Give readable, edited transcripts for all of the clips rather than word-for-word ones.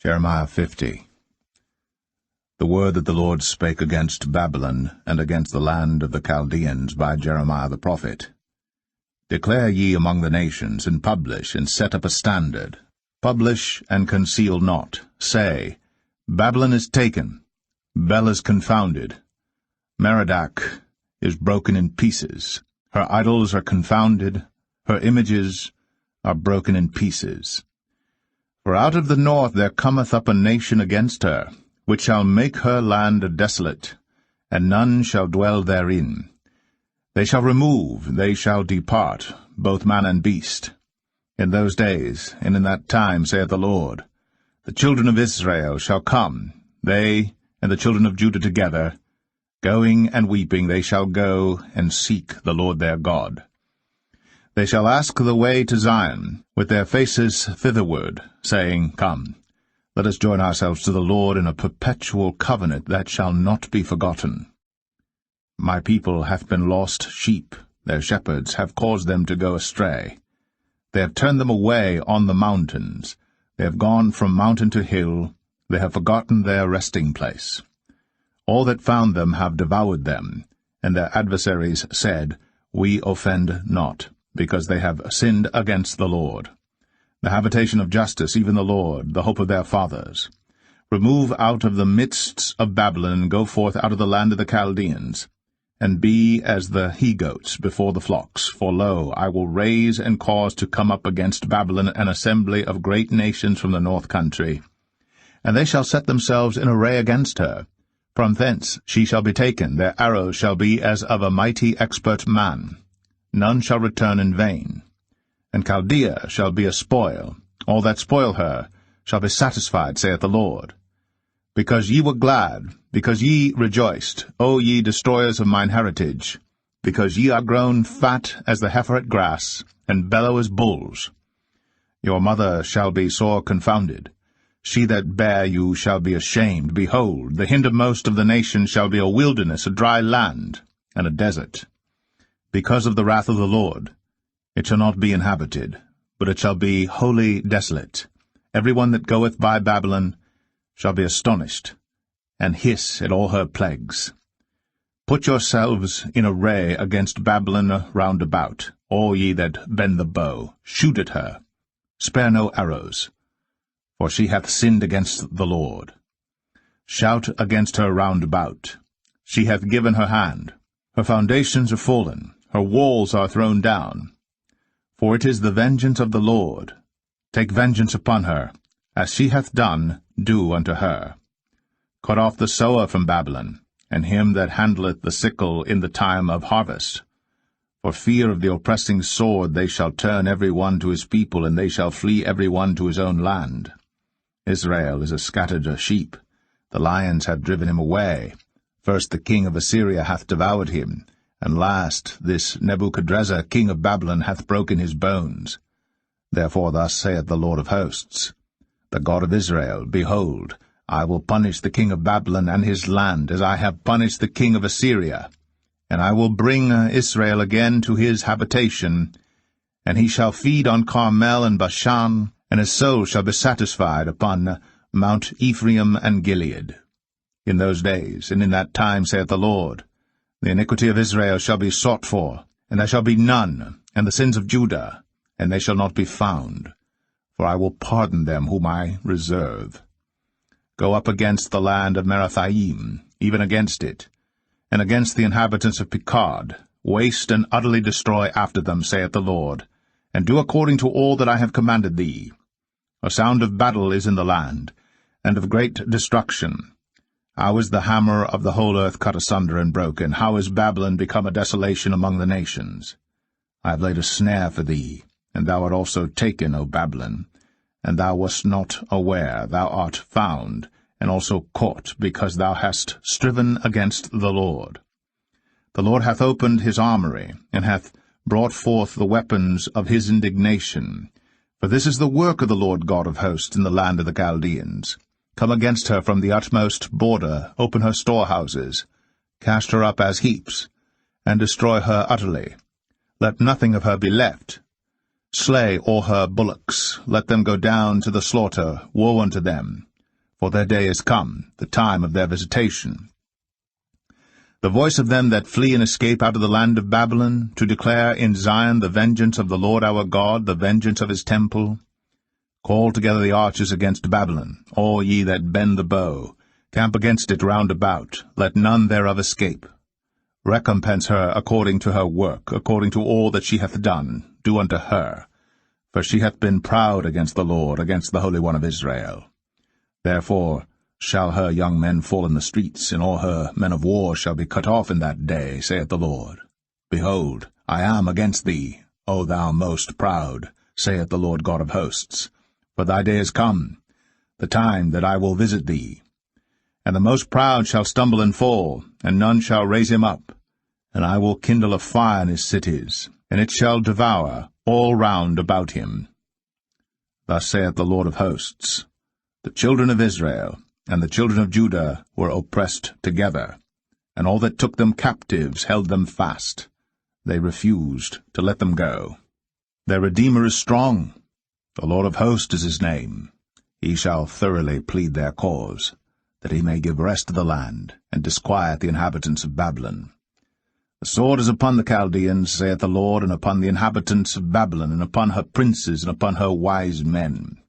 Jeremiah 50. The word that the Lord spake against Babylon, and against the land of the Chaldeans by Jeremiah the prophet. Declare ye among the nations, and publish, and set up a standard. Publish, and conceal not. Say, Babylon is taken, Bel is confounded, Merodach is broken in pieces. Her idols are confounded, her images are broken in pieces. For out of the north there cometh up a nation against her, which shall make her land desolate, and none shall dwell therein. They shall remove, they shall depart, both man and beast. In those days, and in that time, saith the Lord, the children of Israel shall come, they and the children of Judah together, going and weeping they shall go and seek the Lord their God. They shall ask the way to Zion, with their faces thitherward, saying, Come, let us join ourselves to the Lord in a perpetual covenant that shall not be forgotten. My people hath been lost sheep, their shepherds have caused them to go astray. They have turned them away on the mountains, they have gone from mountain to hill, they have forgotten their resting place. All that found them have devoured them, and their adversaries said, We offend not, because they have sinned against the Lord. The habitation of justice, even the Lord, the hope of their fathers. Remove out of the midst of Babylon, and go forth out of the land of the Chaldeans, and be as the he-goats before the flocks. For lo, I will raise and cause to come up against Babylon an assembly of great nations from the north country. And they shall set themselves in array against her. From thence she shall be taken, their arrows shall be as of a mighty expert man. None shall return in vain. And Chaldea shall be a spoil. All that spoil her shall be satisfied, saith the Lord. Because ye were glad, because ye rejoiced, O ye destroyers of mine heritage, because ye are grown fat as the heifer at grass, and bellow as bulls. Your mother shall be sore confounded. She that bare you shall be ashamed. Behold, the hindermost of the nations shall be a wilderness, a dry land, and a desert. Because of the wrath of the Lord, it shall not be inhabited, but it shall be wholly desolate. Every one that goeth by Babylon shall be astonished, and hiss at all her plagues. Put yourselves in array against Babylon round about, all ye that bend the bow. Shoot at her. Spare no arrows, for she hath sinned against the Lord. Shout against her round about. She hath given her hand. Her foundations are fallen. Her walls are thrown down. For it is the vengeance of the Lord. Take vengeance upon her. As she hath done, do unto her. Cut off the sower from Babylon, and him that handleth the sickle in the time of harvest. For fear of the oppressing sword they shall turn every one to his people, and they shall flee every one to his own land. Israel is a scattered sheep. The lions have driven him away. First the king of Assyria hath devoured him, and last this Nebuchadrezzar king of Babylon hath broken his bones. Therefore thus saith the Lord of hosts, the God of Israel, Behold, I will punish the king of Babylon and his land, as I have punished the king of Assyria. And I will bring Israel again to his habitation, and he shall feed on Carmel and Bashan, and his soul shall be satisfied upon Mount Ephraim and Gilead. In those days, and in that time, saith the Lord, the iniquity of Israel shall be sought for, and there shall be none, and the sins of Judah, and they shall not be found. For I will pardon them whom I reserve. Go up against the land of Merathaim, even against it, and against the inhabitants of Pekod. Waste and utterly destroy after them, saith the Lord, and do according to all that I have commanded thee. A sound of battle is in the land, and of great destruction. How is the hammer of the whole earth cut asunder and broken? How is Babylon become a desolation among the nations? I have laid a snare for thee, and thou art also taken, O Babylon. And thou wast not aware, thou art found, and also caught, because thou hast striven against the Lord. The Lord hath opened his armory, and hath brought forth the weapons of his indignation. For this is the work of the Lord God of hosts in the land of the Chaldeans. Come against her from the utmost border, open her storehouses, cast her up as heaps, and destroy her utterly. Let nothing of her be left. Slay all her bullocks, let them go down to the slaughter, woe unto them. for their day is come, the time of their visitation. The voice of them that flee and escape out of the land of Babylon, to declare in Zion the vengeance of the Lord our God, the vengeance of his temple. Call together the archers against Babylon, all ye that bend the bow. Camp against it round about, let none thereof escape. Recompense her according to her work, according to all that she hath done, do unto her. For she hath been proud against the Lord, against the Holy One of Israel. Therefore shall her young men fall in the streets, and all her men of war shall be cut off in that day, saith the Lord. Behold, I am against thee, O thou most proud, saith the Lord God of hosts. For thy day is come, the time that I will visit thee. And the most proud shall stumble and fall, and none shall raise him up. And I will kindle a fire in his cities, and it shall devour all round about him. Thus saith the Lord of hosts, the children of Israel and the children of Judah were oppressed together, and all that took them captives held them fast. They refused to let them go. Their Redeemer is strong. The Lord of hosts is his name. He shall thoroughly plead their cause, that he may give rest to the land, and disquiet the inhabitants of Babylon. The sword is upon the Chaldeans, saith the Lord, and upon the inhabitants of Babylon, and upon her princes, and upon her wise men.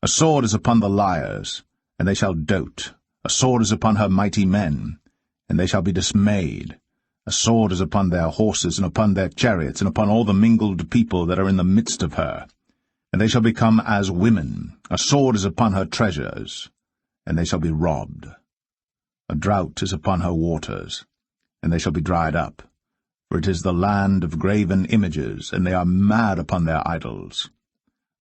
A sword is upon the liars, and they shall dote. A sword is upon her mighty men, and they shall be dismayed. A sword is upon their horses, and upon their chariots, and upon all the mingled people that are in the midst of her. And they shall become as women. A sword is upon her treasures, and they shall be robbed. A drought is upon her waters, and they shall be dried up. For it is the land of graven images, and they are mad upon their idols.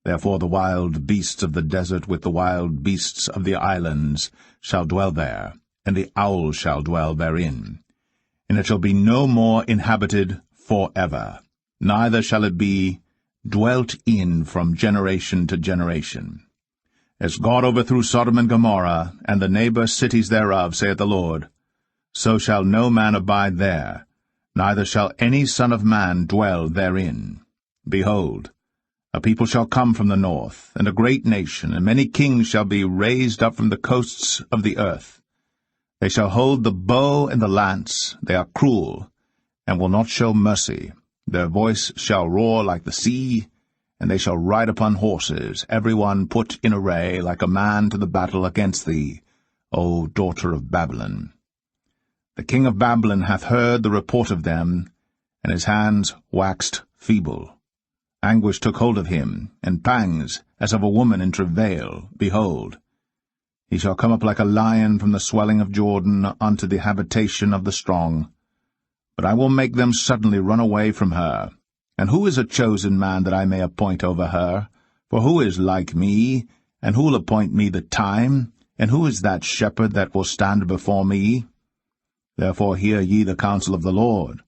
Therefore the wild beasts of the desert with the wild beasts of the islands shall dwell there, and the owl shall dwell therein. And it shall be no more inhabited forever, neither shall it be dwelt in from generation to generation. As God overthrew Sodom and Gomorrah, and the neighbor cities thereof, saith the Lord, so shall no man abide there, neither shall any son of man dwell therein. Behold, a people shall come from the north, and a great nation, and many kings shall be raised up from the coasts of the earth. They shall hold the bow and the lance. They are cruel, and will not show mercy. Their voice shall roar like the sea, and they shall ride upon horses, every one put in array like a man to the battle against thee, O daughter of Babylon. The king of Babylon hath heard the report of them, and his hands waxed feeble. Anguish took hold of him, and pangs, as of a woman in travail. Behold, he shall come up like a lion from the swelling of Jordan unto the habitation of the strong. But I will make them suddenly run away from her. And who is a chosen man that I may appoint over her? For who is like me, and who will appoint me the time? And who is that shepherd that will stand before me? Therefore hear ye the counsel of the Lord,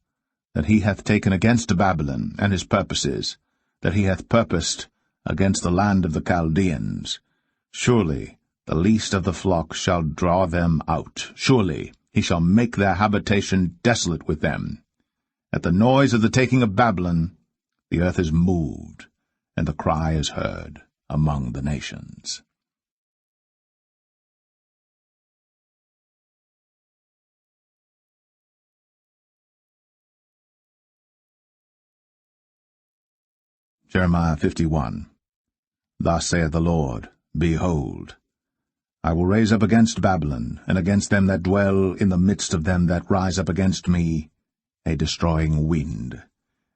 that he hath taken against Babylon, and his purposes, that he hath purposed against the land of the Chaldeans. Surely the least of the flock shall draw them out. Surely he shall make their habitation desolate with them. At the noise of the taking of Babylon, the earth is moved, and the cry is heard among the nations. Jeremiah 51. Thus saith the Lord, Behold, I will raise up against Babylon, and against them that dwell in the midst of them that rise up against me, a destroying wind,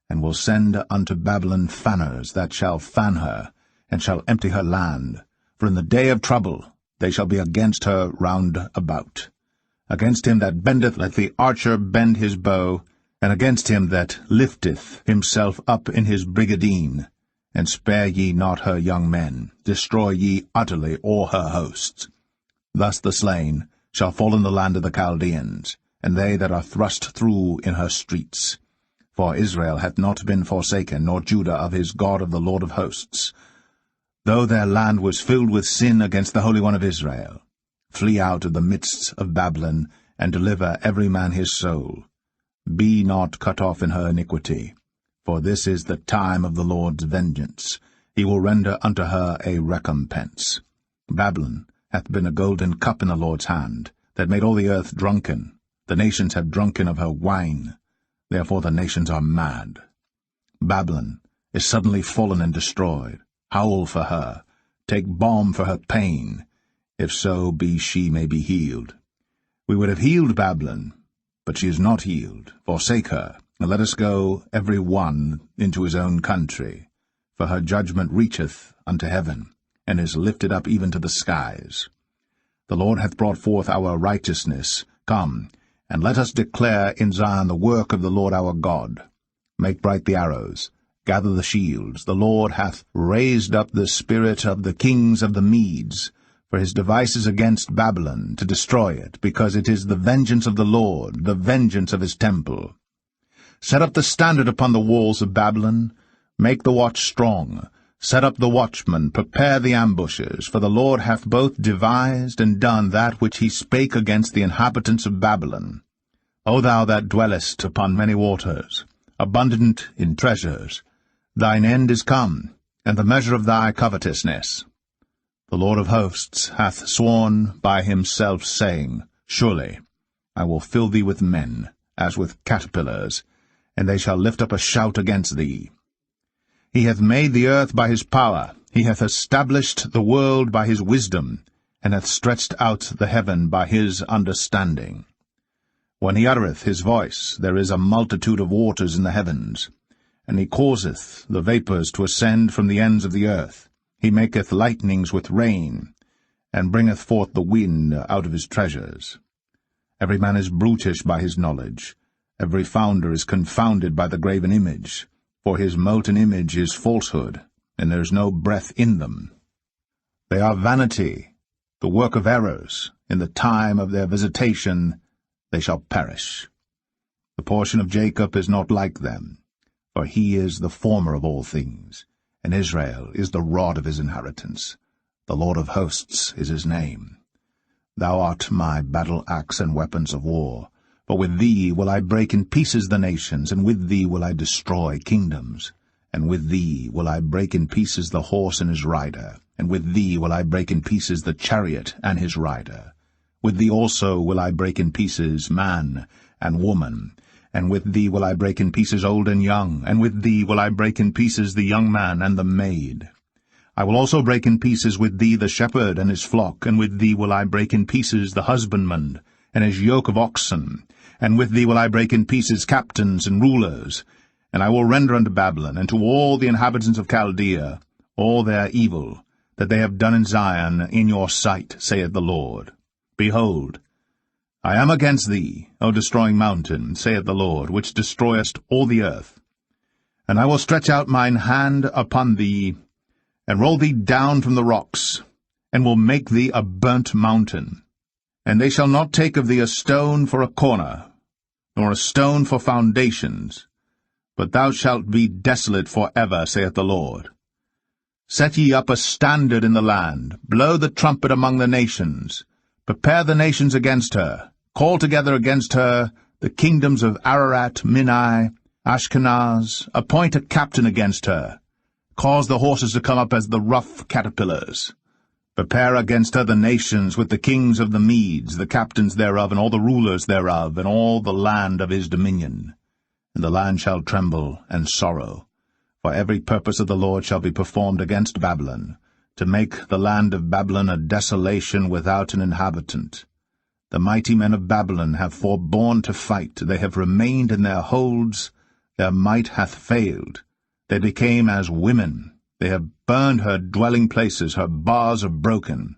and will send unto Babylon fanners that shall fan her, and shall empty her land. For in the day of trouble they shall be against her round about. Against him that bendeth let the archer bend his bow, and against him that lifteth himself up in his brigadine. And spare ye not her young men, destroy ye utterly all her hosts. Thus the slain shall fall in the land of the Chaldeans, and they that are thrust through in her streets. For Israel hath not been forsaken, nor Judah of his God of the Lord of hosts. Though their land was filled with sin against the Holy One of Israel, flee out of the midst of Babylon, and deliver every man his soul. Be not cut off in her iniquity, for this is the time of the Lord's vengeance. He will render unto her a recompense. Babylon hath been a golden cup in the Lord's hand, that made all the earth drunken. The nations have drunken of her wine. Therefore the nations are mad. Babylon is suddenly fallen and destroyed. Howl for her. Take balm for her pain, if so be she may be healed. We would have healed Babylon, but she is not healed. Forsake her, and let us go every one into his own country. For her judgment reacheth unto heaven, and is lifted up even to the skies. The Lord hath brought forth our righteousness. Come, and let us declare in Zion the work of the Lord our God. Make bright the arrows, gather the shields. The Lord hath raised up the spirit of the kings of the Medes, for his devices against Babylon, to destroy it, because it is the vengeance of the Lord, the vengeance of his temple. Set up the standard upon the walls of Babylon, make the watch strong, set up the watchmen, prepare the ambushes, for the Lord hath both devised and done that which he spake against the inhabitants of Babylon. O thou that dwellest upon many waters, abundant in treasures, thine end is come, and the measure of thy covetousness. The Lord of hosts hath sworn by himself, saying, Surely I will fill thee with men, as with caterpillars, and they shall lift up a shout against thee. He hath made the earth by his power, he hath established the world by his wisdom, and hath stretched out the heaven by his understanding. When he uttereth his voice, there is a multitude of waters in the heavens, and he causeth the vapours to ascend from the ends of the earth. He maketh lightnings with rain, and bringeth forth the wind out of his treasures. Every man is brutish by his knowledge, every founder is confounded by the graven image, for his molten image is falsehood, and there is no breath in them. They are vanity, the work of errors. In the time of their visitation they shall perish. The portion of Jacob is not like them, for he is the former of all things, and Israel is the rod of his inheritance. The Lord of hosts is his name. Thou art my battle-axe and weapons of war. For with thee will I break in pieces the nations, and with thee will I destroy kingdoms. And with thee will I break in pieces the horse and his rider, and with thee will I break in pieces the chariot and his rider. With thee also will I break in pieces man and woman, and with thee will I break in pieces old and young, and with thee will I break in pieces the young man and the maid. I will also break in pieces with thee the shepherd and his flock, and with thee will I break in pieces the husbandman and his yoke of oxen, and with thee will I break in pieces captains and rulers. And I will render unto Babylon and to all the inhabitants of Chaldea all their evil that they have done in Zion in your sight, saith the Lord. Behold, I am against thee, O destroying mountain, saith the Lord, which destroyest all the earth. And I will stretch out mine hand upon thee, and roll thee down from the rocks, and will make thee a burnt mountain. And they shall not take of thee a stone for a corner, nor a stone for foundations, but thou shalt be desolate for ever, saith the Lord. Set ye up a standard in the land, blow the trumpet among the nations, prepare the nations against her, call together against her the kingdoms of Ararat, Minai, Ashkenaz, appoint a captain against her, cause the horses to come up as the rough caterpillars. Prepare against her the nations with the kings of the Medes, the captains thereof, and all the rulers thereof, and all the land of his dominion. And the land shall tremble and sorrow, for every purpose of the Lord shall be performed against Babylon, to make the land of Babylon a desolation without an inhabitant. The mighty men of Babylon have forborne to fight, they have remained in their holds, their might hath failed. They became as women, they have burned her dwelling places, her bars are broken.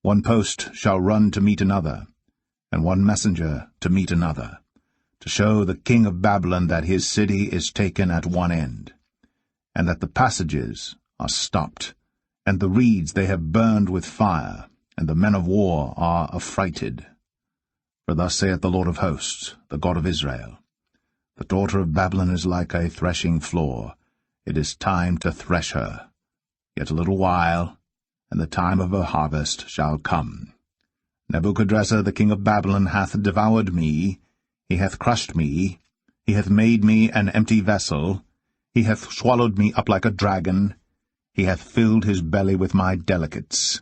One post shall run to meet another, and one messenger to meet another, to show the king of Babylon that his city is taken at one end, and that the passages are stopped, and the reeds they have burned with fire, and the men of war are affrighted. For thus saith the Lord of hosts, the God of Israel, the daughter of Babylon is like a threshing floor. It is time to thresh her. Yet a little while, and the time of her harvest shall come. Nebuchadrezzar the king of Babylon hath devoured me, he hath crushed me, he hath made me an empty vessel, he hath swallowed me up like a dragon, he hath filled his belly with my delicates.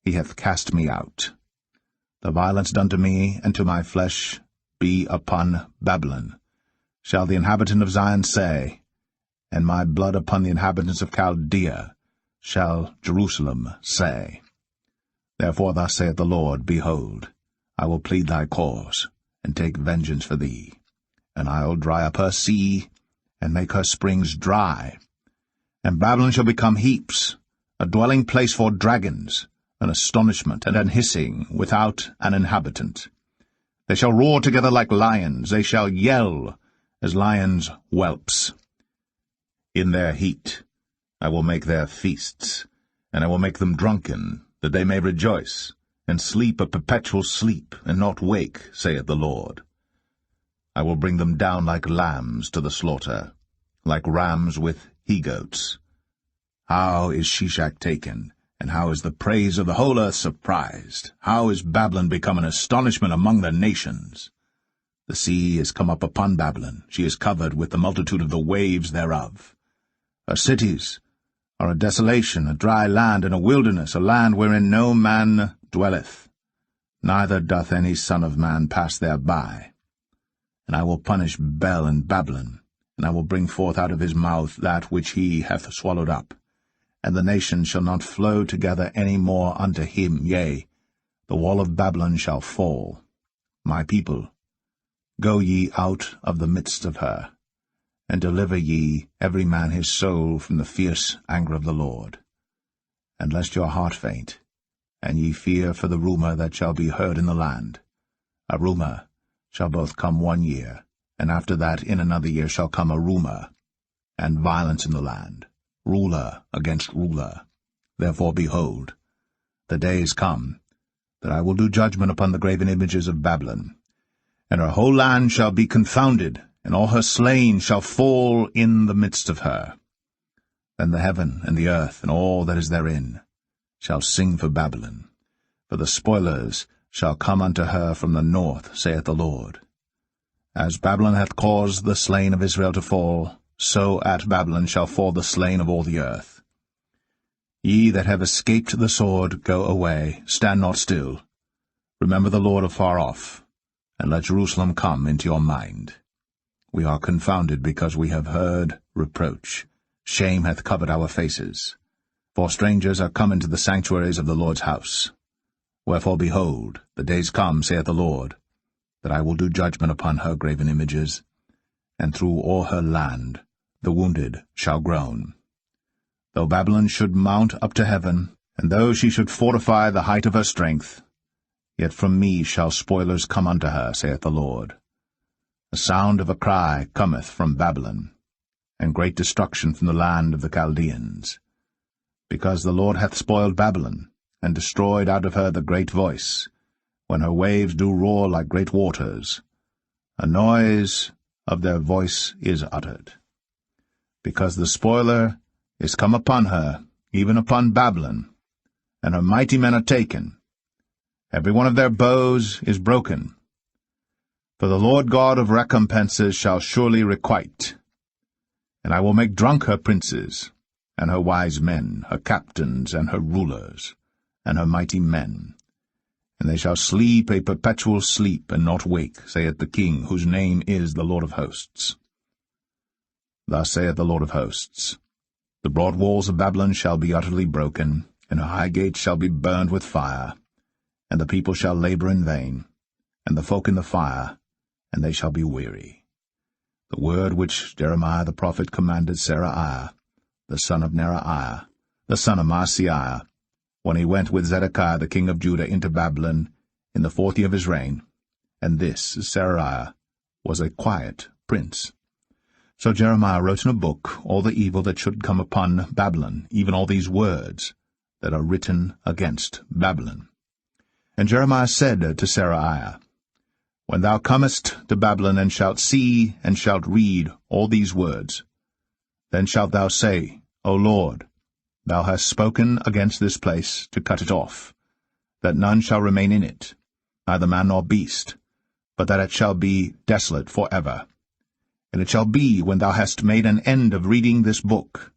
he hath cast me out. The violence done to me and to my flesh be upon Babylon, shall the inhabitant of Zion say, and my blood upon the inhabitants of Chaldea, shall Jerusalem say. Therefore thus saith the Lord, Behold, I will plead thy cause, and take vengeance for thee, and I will dry up her sea, and make her springs dry. And Babylon shall become heaps, a dwelling place for dragons, an astonishment and an hissing, without an inhabitant. They shall roar together like lions, they shall yell as lions' whelps. In their heat I will make their feasts, and I will make them drunken, that they may rejoice, and sleep a perpetual sleep, and not wake, saith the Lord. I will bring them down like lambs to the slaughter, like rams with he-goats. How is Shishak taken, and how is the praise of the whole earth surprised? How is Babylon become an astonishment among the nations? The sea is come up upon Babylon, she is covered with the multitude of the waves thereof. Her cities are a desolation, a dry land, and a wilderness, a land wherein no man dwelleth, neither doth any son of man pass thereby. And I will punish Bel and Babylon, and I will bring forth out of his mouth that which he hath swallowed up, and the nations shall not flow together any more unto him, yea, the wall of Babylon shall fall. My people, go ye out of the midst of her, and deliver ye every man his soul from the fierce anger of the Lord. And lest your heart faint, and ye fear for the rumour that shall be heard in the land. A rumour shall both come 1 year, and after that in another year shall come a rumour, and violence in the land, ruler against ruler. Therefore, behold, the day is come, that I will do judgment upon the graven images of Babylon, and her whole land shall be confounded, and all her slain shall fall in the midst of her. Then the heaven and the earth and all that is therein shall sing for Babylon, for the spoilers shall come unto her from the north, saith the Lord. As Babylon hath caused the slain of Israel to fall, so at Babylon shall fall the slain of all the earth. Ye that have escaped the sword, go away, stand not still. Remember the Lord afar off, and let Jerusalem come into your mind. We are confounded because we have heard reproach. Shame hath covered our faces. For strangers are come into the sanctuaries of the Lord's house. Wherefore, behold, the days come, saith the Lord, that I will do judgment upon her graven images, and through all her land the wounded shall groan. Though Babylon should mount up to heaven, and though she should fortify the height of her strength, yet from me shall spoilers come unto her, saith the Lord. The sound of a cry cometh from Babylon, and great destruction from the land of the Chaldeans. Because the Lord hath spoiled Babylon, and destroyed out of her the great voice, when her waves do roar like great waters. A noise of their voice is uttered. Because the spoiler is come upon her, even upon Babylon, and her mighty men are taken. Every one of their bows is broken. For the Lord God of recompenses shall surely requite. And I will make drunk her princes, and her wise men, her captains, and her rulers, and her mighty men. And they shall sleep a perpetual sleep, and not wake, saith the King, whose name is the Lord of hosts. Thus saith the Lord of hosts, The broad walls of Babylon shall be utterly broken, and her high gates shall be burned with fire, and the people shall labor in vain, and the folk in the fire, and they shall be weary. The word which Jeremiah the prophet commanded Seraiah, the son of Neraiah, the son of Maaseiah, when he went with Zedekiah the king of Judah into Babylon in the 4th year of his reign, and this Seraiah was a quiet prince. So Jeremiah wrote in a book all the evil that should come upon Babylon, even all these words that are written against Babylon. And Jeremiah said to Seraiah, When thou comest to Babylon, and shalt see, and shalt read all these words, then shalt thou say, O Lord, thou hast spoken against this place to cut it off, that none shall remain in it, neither man nor beast, but that it shall be desolate for ever. And it shall be, when thou hast made an end of reading this book,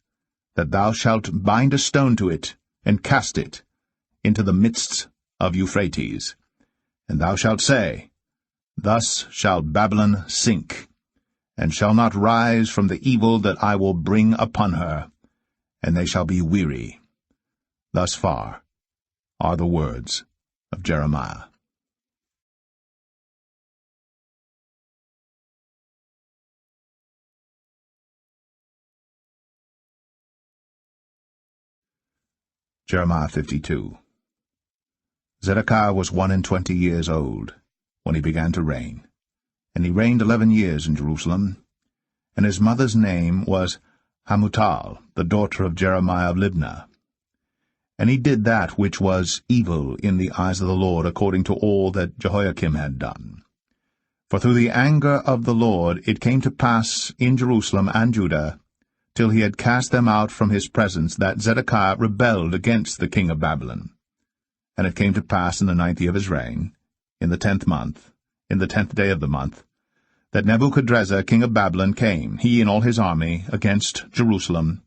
that thou shalt bind a stone to it, and cast it, into the midst of Euphrates. And thou shalt say, Thus shall Babylon sink, and shall not rise from the evil that I will bring upon her, and they shall be weary. Thus far are the words of Jeremiah. Jeremiah 52. Zedekiah was 21 years old when he began to reign, and he reigned 11 years in Jerusalem. And his mother's name was Hamutal, the daughter of Jeremiah of Libnah. And he did that which was evil in the eyes of the Lord, according to all that Jehoiakim had done. For through the anger of the Lord it came to pass in Jerusalem and Judah, till he had cast them out from his presence, that Zedekiah rebelled against the king of Babylon. And it came to pass in the 9th year of his reign, in the 10th month, in the 10th day of the month, that Nebuchadrezzar king of Babylon came, he and all his army, against Jerusalem,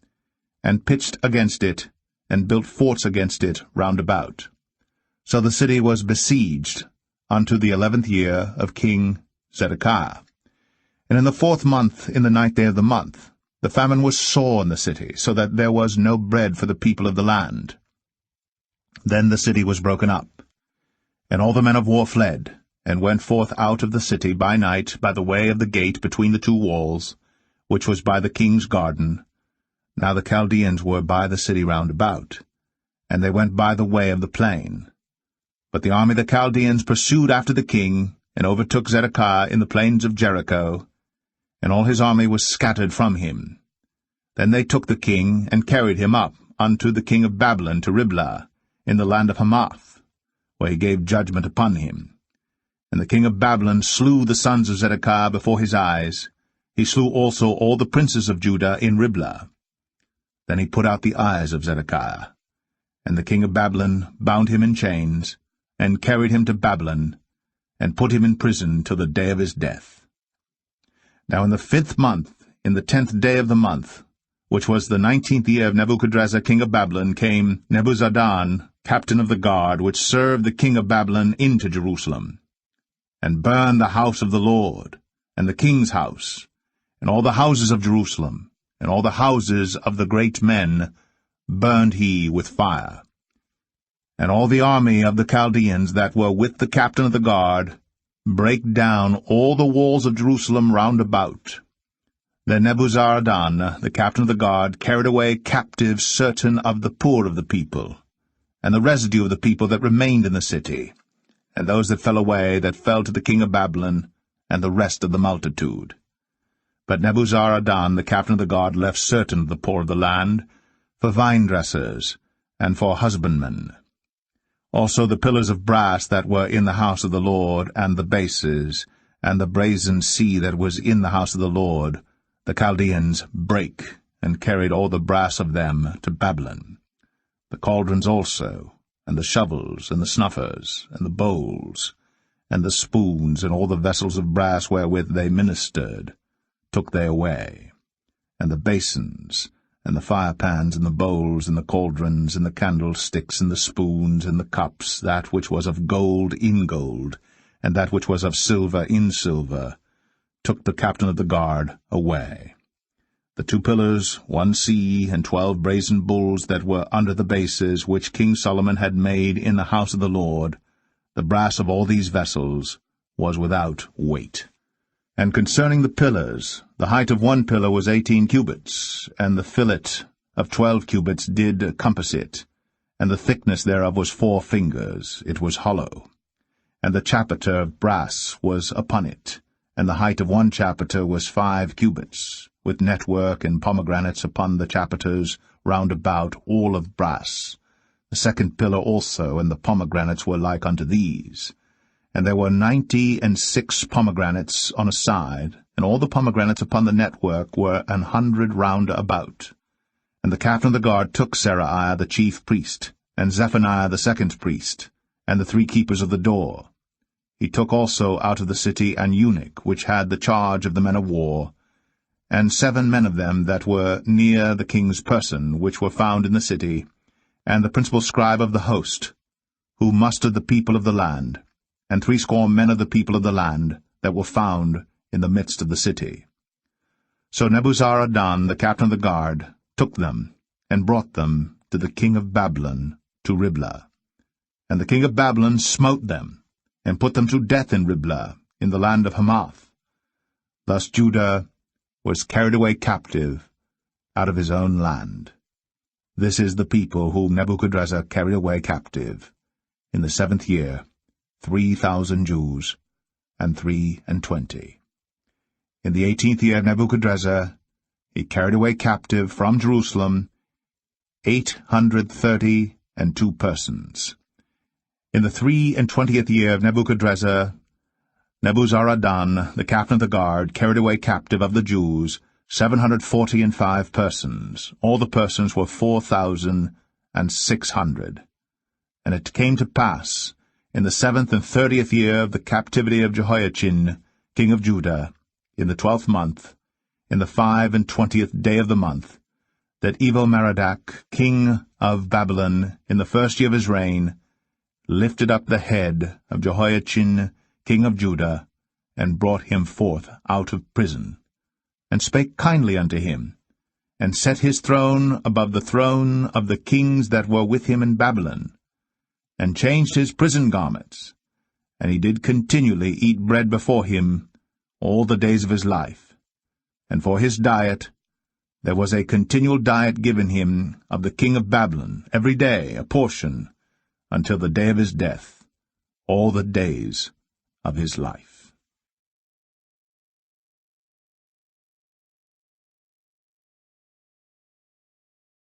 and pitched against it, and built forts against it round about. So the city was besieged unto the 11th year of King Zedekiah. And in the 4th month, in the 9th day of the month, the famine was sore in the city, so that there was no bread for the people of the land. Then the city was broken up, and all the men of war fled, and went forth out of the city by night by the way of the gate between the two walls, which was by the king's garden. Now the Chaldeans were by the city round about, and they went by the way of the plain. But the army of the Chaldeans pursued after the king, and overtook Zedekiah in the plains of Jericho, and all his army was scattered from him. Then they took the king, and carried him up unto the king of Babylon to Riblah, in the land of Hamath, where he gave judgment upon him. And the king of Babylon slew the sons of Zedekiah before his eyes. He slew also all the princes of Judah in Riblah. Then he put out the eyes of Zedekiah. And the king of Babylon bound him in chains, and carried him to Babylon, and put him in prison till the day of his death. Now in the 5th month, in the 10th day of the month, which was the 19th year of Nebuchadrezzar king of Babylon, came Nebuzaradan, captain of the guard, which served the king of Babylon, into Jerusalem, and burned the house of the Lord, and the king's house, and all the houses of Jerusalem, and all the houses of the great men burned he with fire. And all the army of the Chaldeans that were with the captain of the guard brake down all the walls of Jerusalem round about. Then Nebuzaradan, the captain of the guard, carried away captive certain of the poor of the people, and the residue of the people that remained in the city, and those that fell away, that fell to the king of Babylon, and the rest of the multitude. But Nebuzaradan, the captain of the guard, left certain of the poor of the land, for vine-dressers, and for husbandmen. Also the pillars of brass that were in the house of the Lord, and the bases, and the brazen sea that was in the house of the Lord, the Chaldeans brake, and carried all the brass of them to Babylon. The cauldrons also, and the shovels, and the snuffers, and the bowls, and the spoons, and all the vessels of brass wherewith they ministered, took they away. And the basins, and the firepans, and the bowls, and the cauldrons, and the candlesticks, and the spoons, and the cups, that which was of gold in gold, and that which was of silver in silver, took the captain of the guard away. The 2 pillars, 1 sea, and 12 brazen bulls that were under the bases, which King Solomon had made in the house of the Lord, the brass of all these vessels was without weight. And concerning the pillars, the height of 1 pillar was 18 cubits, and the fillet of 12 cubits did compass it, and the thickness thereof was 4 fingers, it was hollow. And the chapiter of brass was upon it, and the height of 1 chapiter was 5 cubits, with network and pomegranates upon the chapiters round about, all of brass. The 2nd pillar also, and the pomegranates were like unto these. And there were 96 pomegranates on a side, and all the pomegranates upon the network were 100 round about. And the captain of the guard took Seraiah the chief priest, and Zephaniah the 2nd priest, and the 3 keepers of the door. He took also out of the city an eunuch, which had the charge of the men of war, and 7 men of them that were near the king's person, which were found in the city, and the principal scribe of the host, who mustered the people of the land, and 80 men of the people of the land that were found in the midst of the city. So Nebuzaradan, the captain of the guard, took them, and brought them to the king of Babylon, to Riblah. And the king of Babylon smote them, and put them to death in Riblah, in the land of Hamath. Thus Judah was carried away captive out of his own land. This is the people whom Nebuchadrezzar carried away captive, in the 7th year, 3,000 Jews, and 23. In the 18th year of Nebuchadrezzar, he carried away captive from Jerusalem 832 persons. In the 23 year of Nebuchadrezzar, Nebuzaradan, the captain of the guard, carried away captive of the Jews 745 persons. All the persons were 4,600. And it came to pass, in the 7th and 30th year of the captivity of Jehoiachin, king of Judah, in the 12th month, in the 25th day of the month, that Evil-Merodach, king of Babylon, in the 1st year of his reign, lifted up the head of Jehoiachin, king of Judah, and brought him forth out of prison, and spake kindly unto him, and set his throne above the throne of the kings that were with him in Babylon, and changed his prison garments, and he did continually eat bread before him all the days of his life. And for his diet there was a continual diet given him of the king of Babylon, every day a portion, until the day of his death, all the days of his life.